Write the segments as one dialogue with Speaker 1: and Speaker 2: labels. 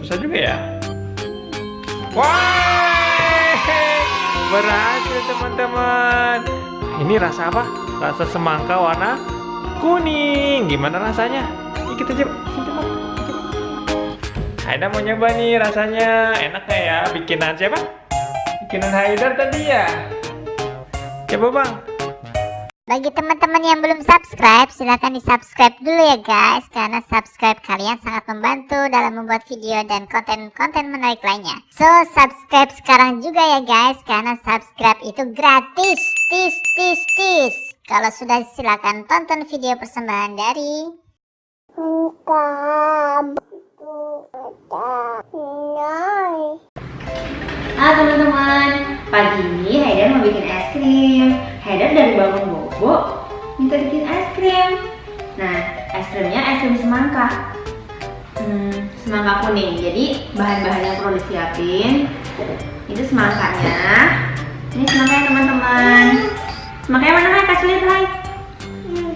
Speaker 1: Bisa juga ya. Wah, berhasil teman-teman. Ini rasa apa? Rasa semangka warna kuning. Gimana rasanya? Yuk kita coba. Haida mau nyoba nih rasanya. Enak gak ya? Bikinan siapa? Bikinan Haidar tadi ya. Coba bang.
Speaker 2: Bagi teman-teman yang belum subscribe, silahkan di subscribe dulu ya guys, karena subscribe kalian sangat membantu dalam membuat video dan konten-konten menarik lainnya. So subscribe sekarang juga ya guys, karena subscribe itu gratis. Tis. Kalau sudah, silahkan tonton video persembahan dari
Speaker 3: Halo teman-teman, pagi ini Haidar mau bikin es krim. Haidar dari bangun bobo minta bikin es krim. Nah, es krimnya es krim semangka. Semangka kuning. Jadi bahan-bahan yang perlu disiapin itu semangkanya. Ini semangkanya teman-teman. Semangkanya mana Hai? Kasih lihat Hai.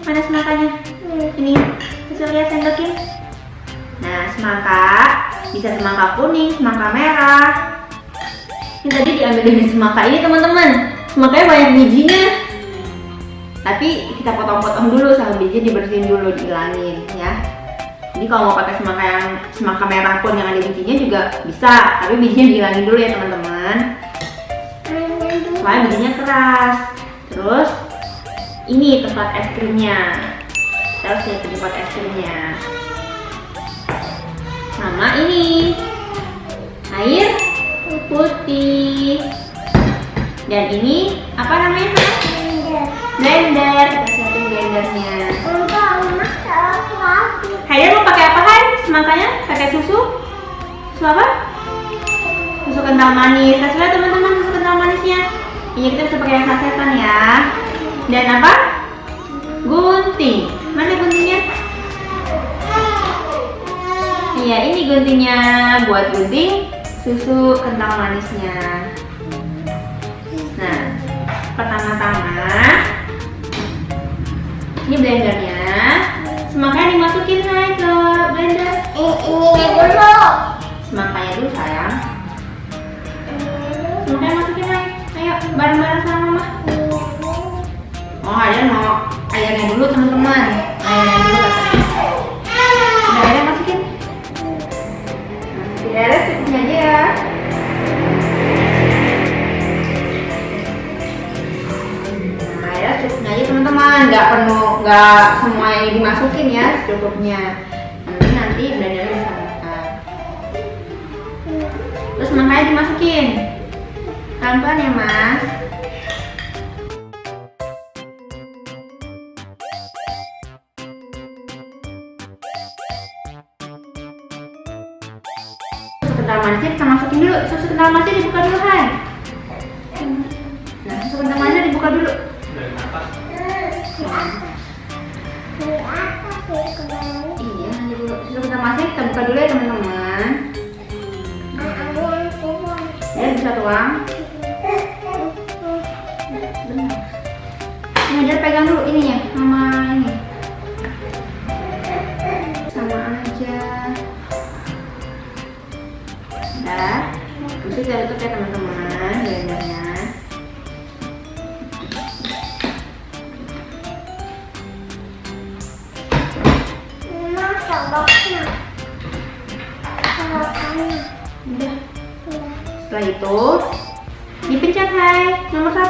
Speaker 3: Mana semangkanya? Ini, kasih lihat sendokin. Nah, semangka bisa semangka kuning, semangka merah. Ini tadi diambil dari semangka ini teman-teman. Semangkanya banyak bijinya. Tapi kita potong-potong dulu sama bijinya, dibersihin dulu, dihilangin ya. Jadi kalau mau pakai semangka merah pun yang ada bijinya juga bisa, tapi bijinya dihilangin dulu ya teman-teman. Soalnya bijinya keras. Terus ini tempat es krimnya. Kita harus lihat tempat es krimnya. Sama ini air putih, dan ini apa namanya? Blender. Kita siapin blendernya. Haidar mau pakai apa Hai? Semangkanya pakai susu apa? Susu kental manis. Kasih lihat teman-teman susu kental manisnya. Ini kita bisa pakai yang sasetan ya. Dan apa? Gunting. Mana guntingnya? Iya, ini guntingnya buat gunting susu kental manisnya. Nah, pertama-tama ini blendernya, semangkanya dimasukin Hai ke blender.
Speaker 2: Ini dulu.
Speaker 3: Semangkanya dulu sayang. Semangkanya masukin Hai. Ayo bareng-bareng sama mama. Oh, Haidar mau airnya dulu teman-teman. Airnya dulu katanya. Udah, airnya masukin. Airnya secukupnya aja ya. Nah, airnya secukupnya aja teman-teman. Nggak semua yang dimasukin ya, secukupnya. Nanti blendernya bisa makan. Terus semangkanya dimasukin. Pelan-pelan ya Mas. Kental manisnya kita masukin dulu. Susu kental manisnya dibuka dulu Hai. Nah, susu kental manisnya dibuka dulu. Iya, nanti dulu. Susu kental manisnya kita buka dulu ya teman-teman. Ya, bisa tuang. Benar. Ini Haidar pegang dulu ininya sama ini. Sama aja. Udah, bisa kita tutup ya teman-teman blendernya. Udah. Setelah itu dipencet Hai, nomor 1.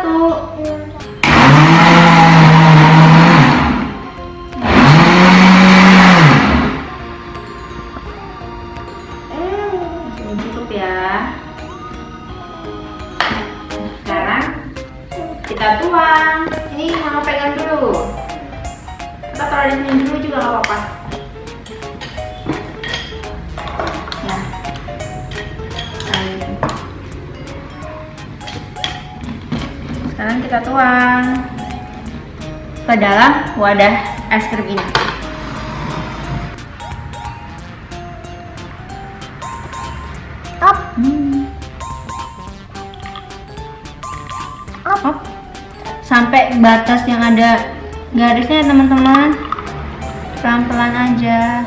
Speaker 3: Cukup ya. Sekarang kita tuang. Ini mama pegang dulu. Kita taruh di sini dulu juga nggak apa-apa. Nah, sekarang kita tuang ke dalam wadah es krim ini. Top. Op. Sampai batas yang ada garisnya teman-teman, pelan-pelan aja.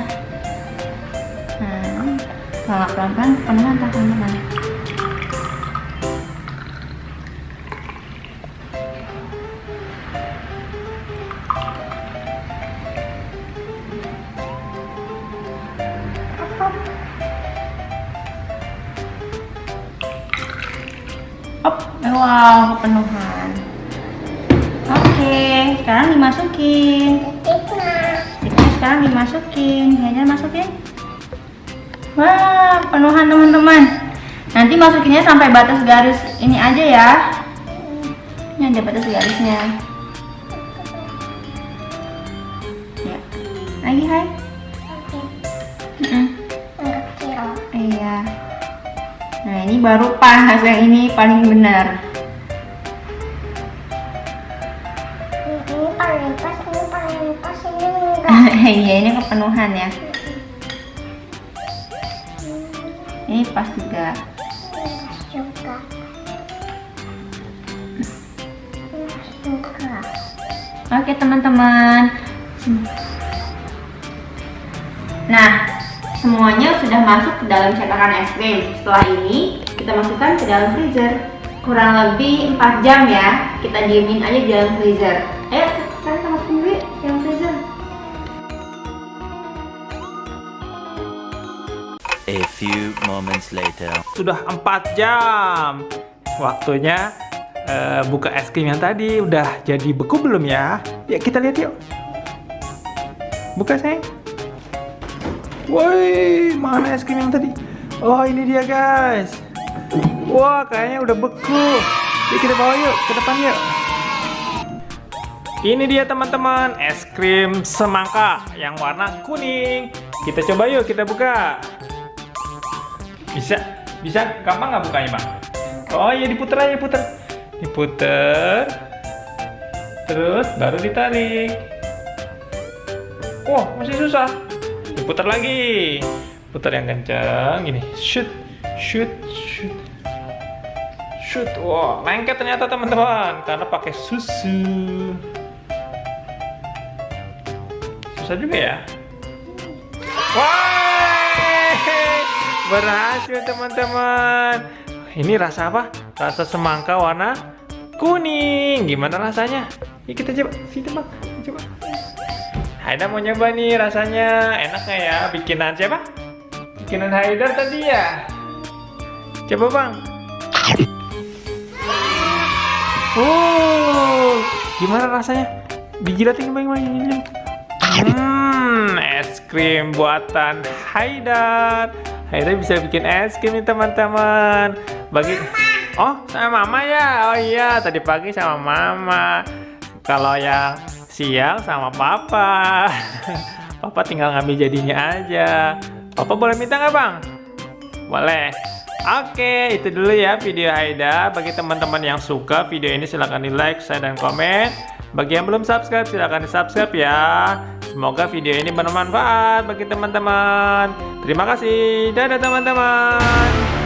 Speaker 3: Nah, Kalau nggak pelan-pelan, pelan-pelan teman-teman. Wow, kepenuhan. Oke, sekarang dimasukin. Sticknya sekarang dimasukin. Haidar masukin. Wah, penuhan teman-teman. Nanti masukinnya sampai batas garis ini aja ya. Ini ada batas garisnya. Ya, lagi Hai. Iya. Nah, ini baru pas, yang ini paling benar.
Speaker 2: Ini paling pas, ini enggak.
Speaker 3: Iya, ini kepenuhan ya. Ini pas juga. Oke teman-teman. Nah, semuanya sudah masuk ke dalam cetakan es krim. Setelah ini kita masukkan ke dalam freezer. Kurang lebih 4 jam ya. Kita diemin aja di dalam freezer. Ayo, sekarang kita masukin dulu di dalam freezer.
Speaker 4: A few moments later.
Speaker 1: Sudah 4 jam. Waktunya buka es krim yang tadi. Udah jadi beku belum ya? Ya kita lihat yuk. Buka sayang. Woi, mana es krim yang tadi? Oh, ini dia guys. Wah, kayaknya udah beku. Yuk kita bawa yuk ke depan yuk. Ini dia teman-teman, es krim semangka yang warna kuning. Kita coba yuk, kita buka. Bisa gampang nggak bukanya bang? Oh iya, diputer aja, diputer, terus baru ditarik. Oh, masih susah. Diputar lagi, putar yang kencang, gini, shoot. Wow, lengket ternyata teman-teman, karena pakai susu. Susah juga ya. Wah, berhasil teman-teman. Ini rasa apa? Rasa semangka warna kuning. Gimana rasanya? Yuk kita coba. Sini bang, coba. Haidar mau nyoba nih rasanya. Enak nggak ya? Bikinan siapa? Bikinan Haidar tadi ya. Coba bang. Oh, gimana rasanya? Dijilatin bang. Es krim buatan Haidar. Haidar bisa bikin es krim nih teman-teman. Oh, sama mama ya. Oh iya, tadi pagi sama mama. Kalau yang siang sama papa. Papa tinggal ngambil jadinya aja. Papa boleh minta nggak bang? Boleh. Oke, itu dulu ya video Haidar. Bagi teman-teman yang suka video ini silahkan di like, share, dan komen. Bagi yang belum subscribe silahkan di subscribe ya. Semoga video ini bermanfaat bagi teman-teman. Terima kasih. Dadah teman-teman.